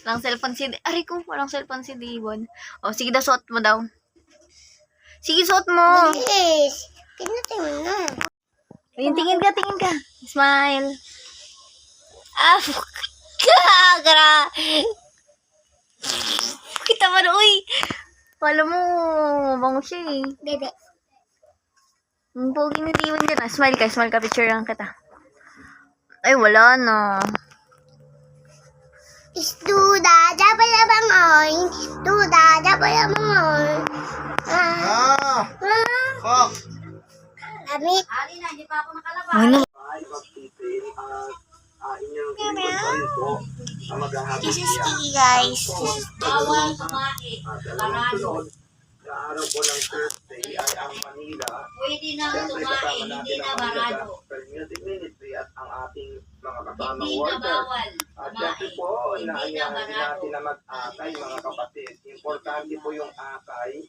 Walang cellphone si... Aray ko, walang cellphone si Devon. O, sige daw, suot mo daw. Sige, suot mo. Bilis. Pinutin mo na. Tingin ka. Smile. Ah, kagra. Kita mo na, uy. Wala mo, bango siya eh. Bebe. Ang pogi ni Devon dyan. Ah, smile ka, picture lang kita. Ay, wala na. Istuda, dapat labang on. Istuda, dapat labang on. Fuck! Amit. Ano? This is sticky, guys. Bawal kumain. Parado. Sa araw po ng Thursday ay ang Manila. Pwede na kumain, hindi na barado. Music Ministry at ang ating mga kasama workers. At syempre po, inaayahan natin na mag-akay mga kapatid. Importante po yung akay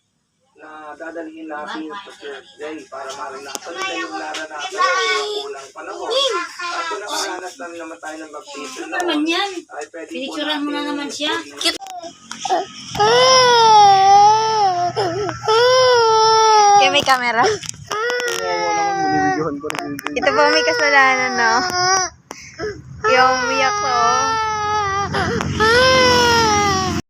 na dadalhin natin sa Thursday para maranasan nila yung naranasan ng kulang panahon. At kung nakaranas na naman tayo ng baptism noon, ay pwede po natin mo na naman siya. Kaya may camera. Ito pa may kasalanan, no? Yung umiyak ko.